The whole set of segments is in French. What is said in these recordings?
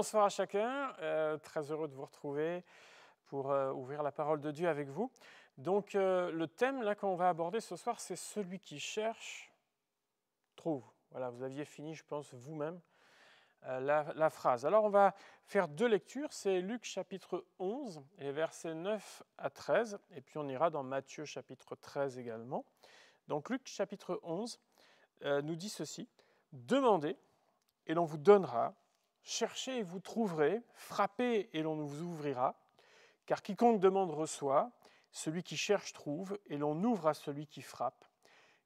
bonsoir à chacun. Très heureux de vous retrouver pour ouvrir la parole de Dieu avec vous. Donc, le thème là qu'on va aborder ce soir, c'est celui qui cherche, trouve. Voilà, vous aviez fini, je pense, vous-même la phrase. Alors, on va faire deux lectures. C'est Luc chapitre 11, les versets 9 à 13. Et puis, on ira dans Matthieu chapitre 13 également. Donc, Luc chapitre 11 nous dit ceci. « Demandez et l'on vous donnera. Cherchez et vous trouverez. Frappez et l'on vous ouvrira. Car quiconque demande reçoit. Celui qui cherche trouve. Et l'on ouvre à celui qui frappe.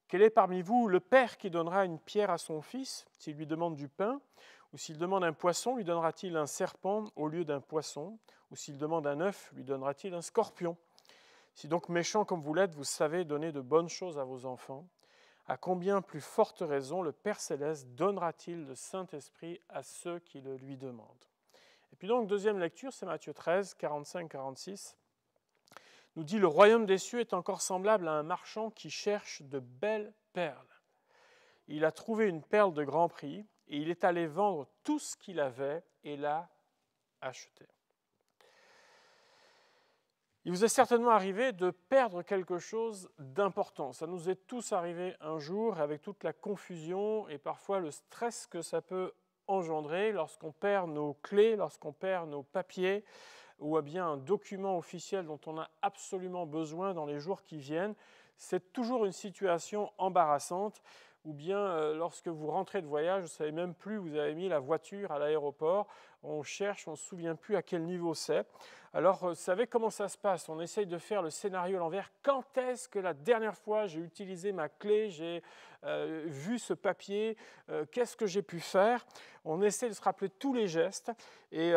Quel est parmi vous le père qui donnera une pierre à son fils s'il lui demande du pain? Ou s'il demande un poisson, lui donnera-t-il un serpent au lieu d'un poisson? Ou s'il demande un œuf, lui donnera-t-il un scorpion? Si donc méchant comme vous l'êtes, vous savez donner de bonnes choses à vos enfants, à combien plus forte raison le Père Céleste donnera-t-il le Saint-Esprit à ceux qui le lui demandent? Et puis donc, deuxième lecture, c'est Matthieu 13, 45-46. Nous dit « Le royaume des cieux est encore semblable à un marchand qui cherche de belles perles. Il a trouvé une perle de grand prix et il est allé vendre tout ce qu'il avait et l'a achetée. » Il vous est certainement arrivé de perdre quelque chose d'important. Ça nous est tous arrivé un jour avec toute la confusion et parfois le stress que ça peut engendrer lorsqu'on perd nos clés, lorsqu'on perd nos papiers ou bien un document officiel dont on a absolument besoin dans les jours qui viennent. C'est toujours une situation embarrassante. Ou bien lorsque vous rentrez de voyage, vous ne savez même plus où vous avez mis la voiture à l'aéroport, on cherche, on ne se souvient plus à quel niveau c'est. Alors, vous savez comment ça se passe? On essaye de faire le scénario à l'envers. Quand est-ce que la dernière fois j'ai utilisé ma clé, j'ai vu ce papier, qu'est-ce que j'ai pu faire? On essaie de se rappeler tous les gestes et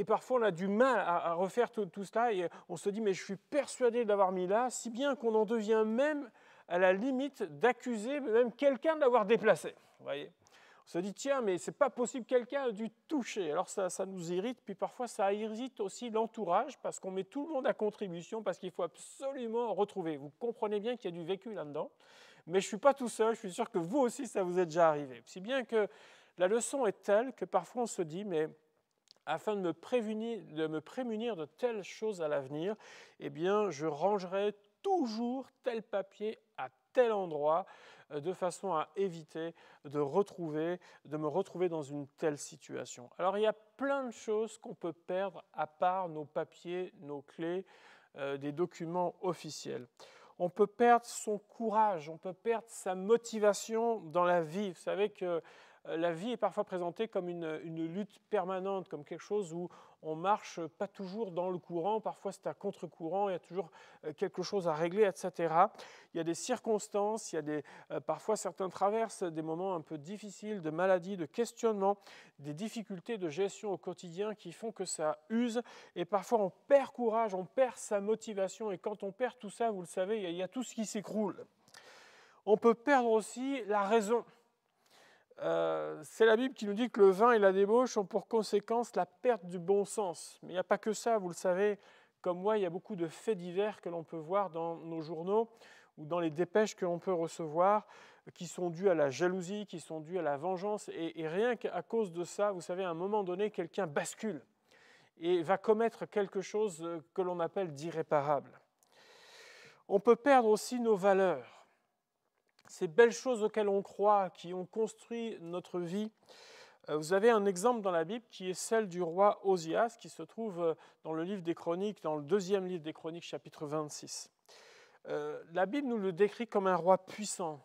parfois on a du mal à refaire tout cela et on se dit mais je suis persuadé d'avoir mis là, si bien qu'on en devient même à la limite d'accuser même quelqu'un de l'avoir déplacé. Vous voyez, on se dit, tiens, mais c'est pas possible, quelqu'un a dû toucher. Alors ça nous irrite, puis parfois ça irrite aussi l'entourage, parce qu'on met tout le monde à contribution, parce qu'il faut absolument retrouver. Vous comprenez bien qu'il y a du vécu là-dedans, mais je ne suis pas tout seul, je suis sûr que vous aussi, ça vous est déjà arrivé. Si bien que la leçon est telle que parfois on se dit, mais afin de me prémunir de telles choses à l'avenir, eh bien, je rangerai toujours tel papier à tel endroit, de façon à éviter de me retrouver dans une telle situation. Alors, il y a plein de choses qu'on peut perdre à part nos papiers, nos clés, des documents officiels. On peut perdre son courage, on peut perdre sa motivation dans la vie. Vous savez que la vie est parfois présentée comme une lutte permanente, comme quelque chose où on ne marche pas toujours dans le courant, parfois c'est à contre-courant, il y a toujours quelque chose à régler, etc. Il y a des circonstances, parfois certains traversent des moments un peu difficiles, de maladie, de questionnement, des difficultés de gestion au quotidien qui font que ça use, et parfois on perd courage, on perd sa motivation, et quand on perd tout ça, vous le savez, il y a tout ce qui s'écroule. On peut perdre aussi la raison. C'est la Bible qui nous dit que le vin et la débauche ont pour conséquence la perte du bon sens. Mais il n'y a pas que ça, vous le savez, comme moi, il y a beaucoup de faits divers que l'on peut voir dans nos journaux ou dans les dépêches que l'on peut recevoir, qui sont dus à la jalousie, qui sont dus à la vengeance. Et rien qu'à cause de ça, vous savez, à un moment donné, quelqu'un bascule et va commettre quelque chose que l'on appelle d'irréparable. On peut perdre aussi nos valeurs. Ces belles choses auxquelles on croit, qui ont construit notre vie. Vous avez un exemple dans la Bible qui est celle du roi Osias, qui se trouve dans le livre des Chroniques, dans le deuxième livre des Chroniques, chapitre 26. La Bible nous le décrit comme un roi puissant.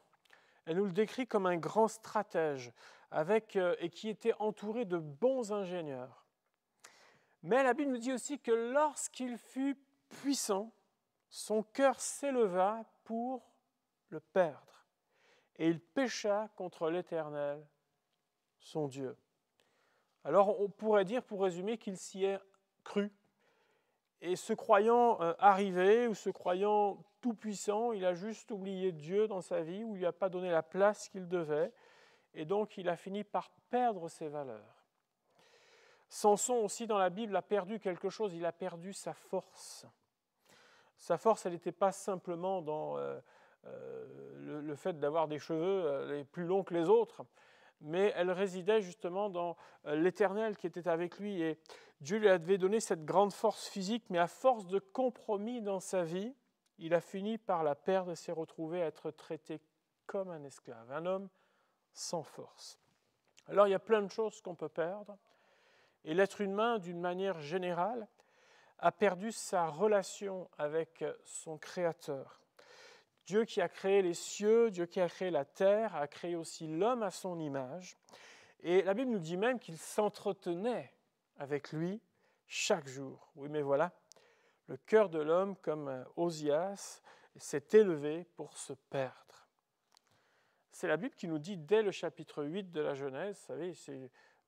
Elle nous le décrit comme un grand stratège, et qui était entouré de bons ingénieurs. Mais la Bible nous dit aussi que lorsqu'il fut puissant, son cœur s'éleva pour le perdre. Et il pécha contre l'Éternel, son Dieu. Alors on pourrait dire, pour résumer, qu'il s'y est cru. Et se croyant arrivé, ou se croyant tout-puissant, il a juste oublié Dieu dans sa vie, ou il ne lui a pas donné la place qu'il devait. Et donc il a fini par perdre ses valeurs. Samson aussi dans la Bible a perdu quelque chose, il a perdu sa force. Sa force, elle n'était pas simplement dans le fait d'avoir des cheveux plus longs que les autres, mais elle résidait justement dans l'Éternel qui était avec lui. Et Dieu lui avait donné cette grande force physique, mais à force de compromis dans sa vie, il a fini par la perdre et s'est retrouvé à être traité comme un esclave, un homme sans force. Alors il y a plein de choses qu'on peut perdre, et l'être humain, d'une manière générale, a perdu sa relation avec son Créateur. Dieu qui a créé les cieux, Dieu qui a créé la terre, a créé aussi l'homme à son image. Et la Bible nous dit même qu'il s'entretenait avec lui chaque jour. Oui, mais voilà, le cœur de l'homme, comme Osias, s'est élevé pour se perdre. C'est la Bible qui nous dit dès le chapitre 8 de la Genèse, vous savez,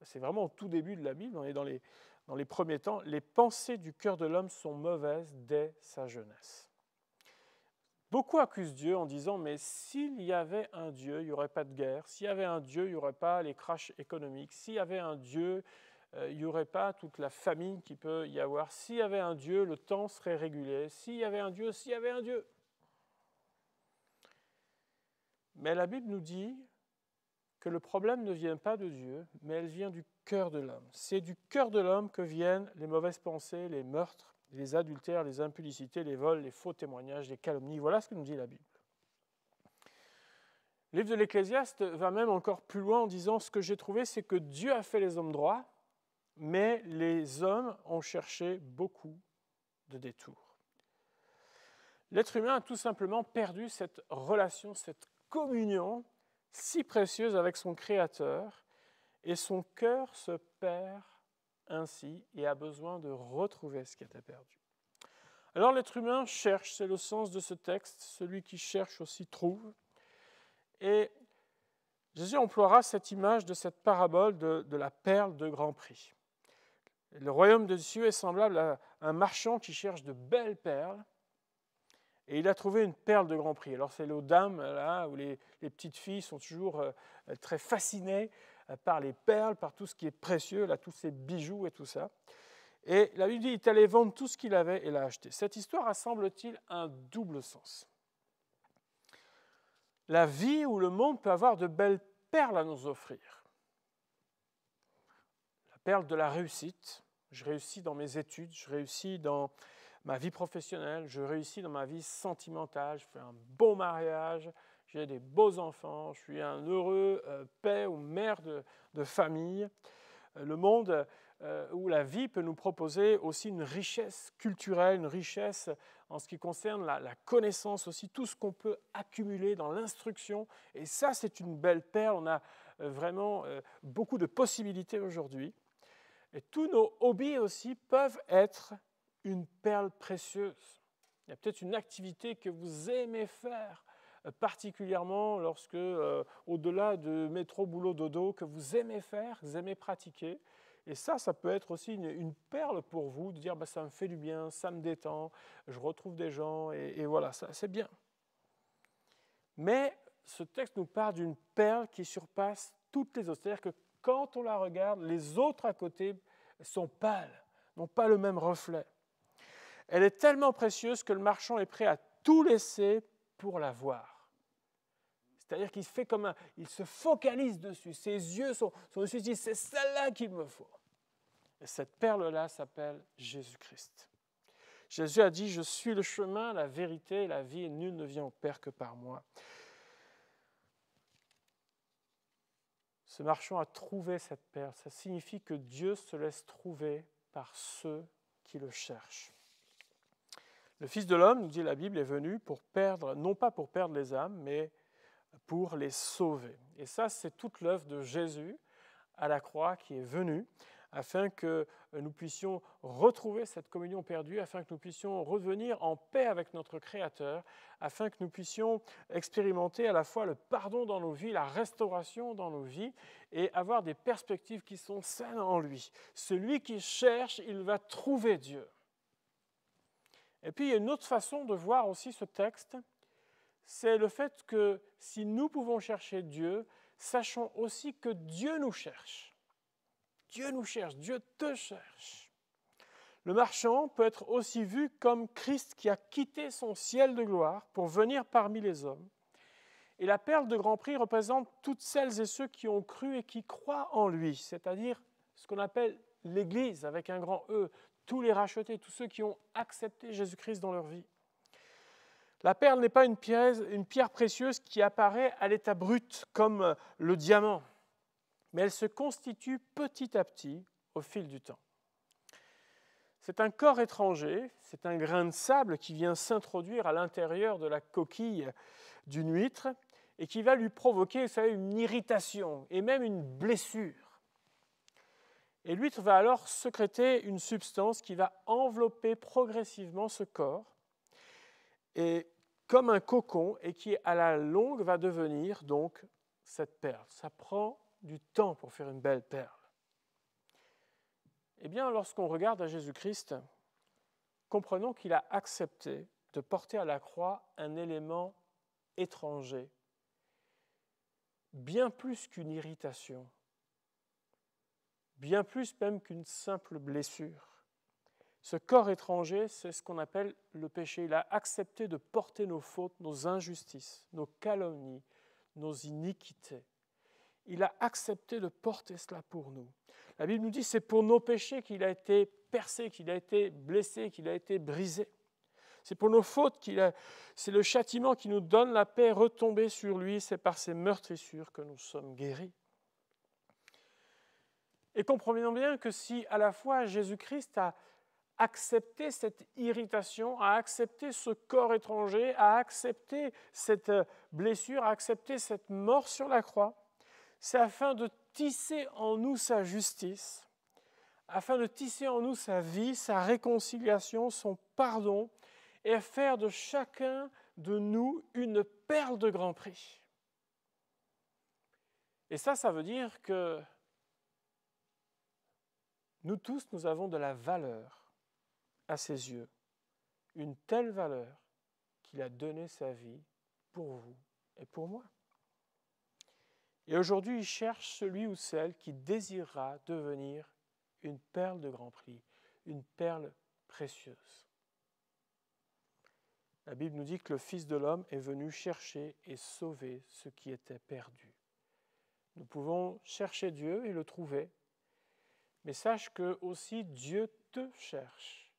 c'est vraiment au tout début de la Bible, on est dans les premiers temps, les pensées du cœur de l'homme sont mauvaises dès sa jeunesse. Beaucoup accusent Dieu en disant « mais s'il y avait un Dieu, il n'y aurait pas de guerre. S'il y avait un Dieu, il n'y aurait pas les crashs économiques. S'il y avait un Dieu, il n'y aurait pas toute la famine qu'il peut y avoir. S'il y avait un Dieu, le temps serait régulé. S'il y avait un Dieu, s'il y avait un Dieu. » Mais la Bible nous dit que le problème ne vient pas de Dieu, mais elle vient du cœur de l'homme. C'est du cœur de l'homme que viennent les mauvaises pensées, les meurtres, les adultères, les impudicités, les vols, les faux témoignages, les calomnies. Voilà ce que nous dit la Bible. Le livre de l'Ecclésiaste va même encore plus loin en disant « ce que j'ai trouvé, c'est que Dieu a fait les hommes droits, mais les hommes ont cherché beaucoup de détours. » L'être humain a tout simplement perdu cette relation, cette communion si précieuse avec son Créateur, et son cœur se perd ainsi et a besoin de retrouver ce qui était perdu. Alors l'être humain cherche, c'est le sens de ce texte, celui qui cherche aussi trouve. Et Jésus emploiera cette image de cette parabole de la perle de grand prix. Le royaume des cieux est semblable à un marchand qui cherche de belles perles, et il a trouvé une perle de grand prix. Alors c'est aux dames, là, où les petites filles sont toujours très fascinées par les perles, par tout ce qui est précieux, là, tous ces bijoux et tout ça. Et la Bible dit, il est allé vendre tout ce qu'il avait et l'a acheté. Cette histoire a, semble-t-il, un double sens. La vie ou le monde peut avoir de belles perles à nous offrir. La perle de la réussite. Je réussis dans mes études, je réussis dans ma vie professionnelle, je réussis dans ma vie sentimentale, je fais un beau mariage, j'ai des beaux enfants, je suis un heureux père ou mère de famille. Le monde où la vie peut nous proposer aussi une richesse culturelle, une richesse en ce qui concerne la connaissance aussi, tout ce qu'on peut accumuler dans l'instruction. Et ça, c'est une belle perle. On a vraiment beaucoup de possibilités aujourd'hui. Et tous nos hobbies aussi peuvent être une perle précieuse. Il y a peut-être une activité que vous aimez faire, particulièrement lorsque, au-delà de métro, boulot, dodo, que vous aimez faire, vous aimez pratiquer. Et ça peut être aussi une perle pour vous, de dire ça me fait du bien, ça me détend, je retrouve des gens, et voilà, ça, c'est bien. Mais ce texte nous parle d'une perle qui surpasse toutes les autres. C'est-à-dire que quand on la regarde, les autres à côté sont pâles, n'ont pas le même reflet. Elle est tellement précieuse que le marchand est prêt à tout laisser pour la voir. C'est-à-dire qu'il fait il se focalise dessus. Ses yeux sont dessus, il dit c'est celle-là qu'il me faut. Et cette perle-là s'appelle Jésus-Christ. Jésus a dit, je suis le chemin, la vérité et la vie, et nul ne vient au Père que par moi. Ce marchand a trouvé cette perle. Ça signifie que Dieu se laisse trouver par ceux qui le cherchent. Le Fils de l'homme, nous dit la Bible, est venu pour perdre, non pas pour perdre les âmes, mais pour les sauver. Et ça, c'est toute l'œuvre de Jésus à la croix qui est venue, afin que nous puissions retrouver cette communion perdue, afin que nous puissions revenir en paix avec notre Créateur, afin que nous puissions expérimenter à la fois le pardon dans nos vies, la restauration dans nos vies, et avoir des perspectives qui sont saines en lui. Celui qui cherche, il va trouver Dieu. Et puis, il y a une autre façon de voir aussi ce texte, c'est le fait que si nous pouvons chercher Dieu, sachons aussi que Dieu nous cherche. Dieu nous cherche, Dieu te cherche. Le marchand peut être aussi vu comme Christ qui a quitté son ciel de gloire pour venir parmi les hommes Et la perle de grand prix représente toutes celles et ceux qui ont cru et qui croient en lui, c'est-à-dire ce qu'on appelle l'Église avec un grand E, tous les rachetés, tous ceux qui ont accepté Jésus-Christ dans leur vie. La perle n'est pas une pierre précieuse qui apparaît à l'état brut comme le diamant, mais elle se constitue petit à petit au fil du temps. C'est un corps étranger, c'est un grain de sable qui vient s'introduire à l'intérieur de la coquille d'une huître et qui va lui provoquer, vous savez, une irritation et même une blessure. Et l'huître va alors sécréter une substance qui va envelopper progressivement ce corps et comme un cocon et qui, à la longue, va devenir donc cette perle. Ça prend du temps pour faire une belle perle. Eh bien, lorsqu'on regarde à Jésus-Christ, comprenons qu'il a accepté de porter à la croix un élément étranger, bien plus qu'une irritation, bien plus même qu'une simple blessure. Ce corps étranger, c'est ce qu'on appelle le péché. Il a accepté de porter nos fautes, nos injustices, nos calomnies, nos iniquités. Il a accepté de porter cela pour nous. La Bible nous dit que c'est pour nos péchés qu'il a été percé, qu'il a été blessé, qu'il a été brisé. C'est pour nos fautes c'est le châtiment qui nous donne la paix retombée sur lui. C'est par ses meurtrissures que nous sommes guéris. Et comprenons bien que si à la fois Jésus-Christ a accepté cette irritation, a accepté ce corps étranger, a accepté cette blessure, a accepté cette mort sur la croix, c'est afin de tisser en nous sa justice, afin de tisser en nous sa vie, sa réconciliation, son pardon, et faire de chacun de nous une perle de grand prix. Et ça veut dire que nous tous, nous avons de la valeur à ses yeux, une telle valeur qu'il a donné sa vie pour vous et pour moi. Et aujourd'hui, il cherche celui ou celle qui désirera devenir une perle de grand prix, une perle précieuse. La Bible nous dit que le Fils de l'homme est venu chercher et sauver ce qui était perdu. Nous pouvons chercher Dieu et le trouver, mais sache que aussi Dieu te cherche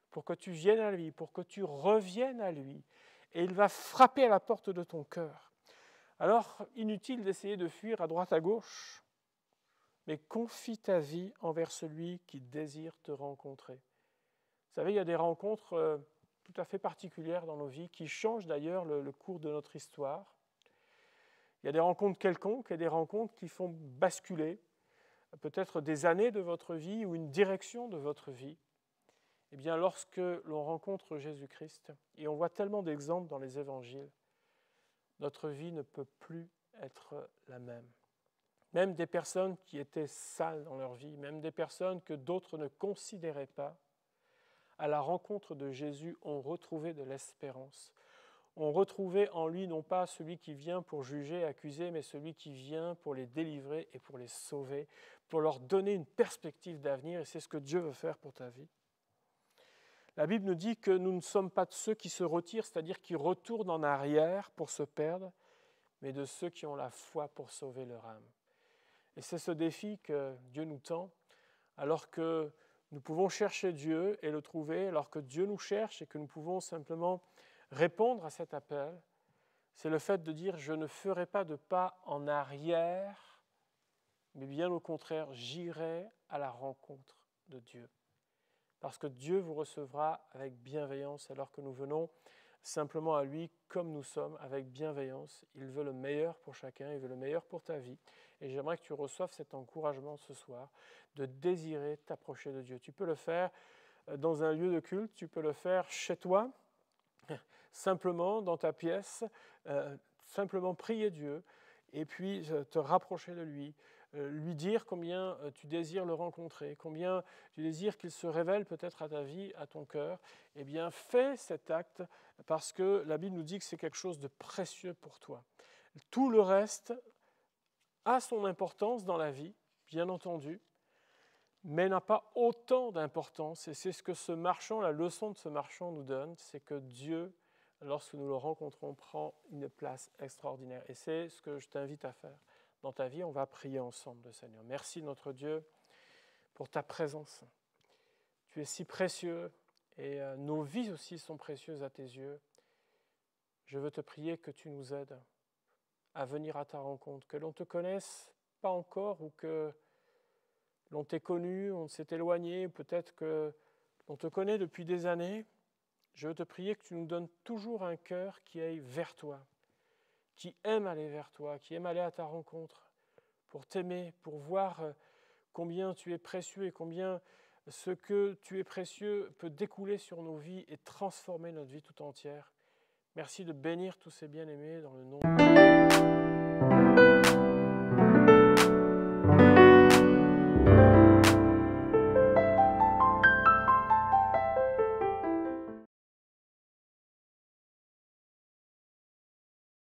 pour que tu viennes à lui, pour que tu reviennes à lui, et il va frapper à la porte de ton cœur. Alors, inutile d'essayer de fuir à droite à gauche, mais confie ta vie envers celui qui désire te rencontrer. Vous savez, il y a des rencontres tout à fait particulières dans nos vies qui changent d'ailleurs le cours de notre histoire. Il y a des rencontres quelconques et des rencontres qui font basculer peut-être des années de votre vie ou une direction de votre vie. Eh bien, lorsque l'on rencontre Jésus-Christ, et on voit tellement d'exemples dans les évangiles, notre vie ne peut plus être la même. Même des personnes qui étaient sales dans leur vie, même des personnes que d'autres ne considéraient pas, à la rencontre de Jésus, ont retrouvé de l'espérance. On retrouvait en lui non pas celui qui vient pour juger, accuser, mais celui qui vient pour les délivrer et pour les sauver, pour leur donner une perspective d'avenir, et c'est ce que Dieu veut faire pour ta vie. La Bible nous dit que nous ne sommes pas de ceux qui se retirent, c'est-à-dire qui retournent en arrière pour se perdre, mais de ceux qui ont la foi pour sauver leur âme. Et c'est ce défi que Dieu nous tend, alors que nous pouvons chercher Dieu et le trouver, alors que Dieu nous cherche et que nous pouvons simplement répondre à cet appel. C'est le fait de dire « je ne ferai pas de pas en arrière », mais bien au contraire, j'irai à la rencontre de Dieu. Parce que Dieu vous recevra avec bienveillance alors que nous venons simplement à lui comme nous sommes, avec bienveillance. Il veut le meilleur pour chacun, il veut le meilleur pour ta vie. Et j'aimerais que tu reçoives cet encouragement ce soir de désirer t'approcher de Dieu. Tu peux le faire dans un lieu de culte, tu peux le faire chez toi, simplement dans ta pièce, simplement prier Dieu et puis te rapprocher de lui. Lui dire combien tu désires le rencontrer, combien tu désires qu'il se révèle peut-être à ta vie, à ton cœur, eh bien fais cet acte parce que la Bible nous dit que c'est quelque chose de précieux pour toi. Tout le reste a son importance dans la vie, bien entendu, mais n'a pas autant d'importance et c'est ce que ce marchand, la leçon de ce marchand nous donne, c'est que Dieu lorsque nous le rencontrons, prend une place extraordinaire. Et c'est ce que je t'invite à faire dans ta vie. On va prier ensemble, le Seigneur. Merci, notre Dieu, pour ta présence. Tu es si précieux et nos vies aussi sont précieuses à tes yeux. Je veux te prier que tu nous aides à venir à ta rencontre, que l'on te connaisse pas encore ou que l'on t'ait connu, on s'est éloigné, peut-être que l'on te connaît depuis des années. Je veux te prier que tu nous donnes toujours un cœur qui aille vers toi, qui aime aller vers toi, qui aime aller à ta rencontre, pour t'aimer, pour voir combien tu es précieux et combien ce que tu es précieux peut découler sur nos vies et transformer notre vie tout entière. Merci de bénir tous ces bien-aimés dans le nom de Jésus.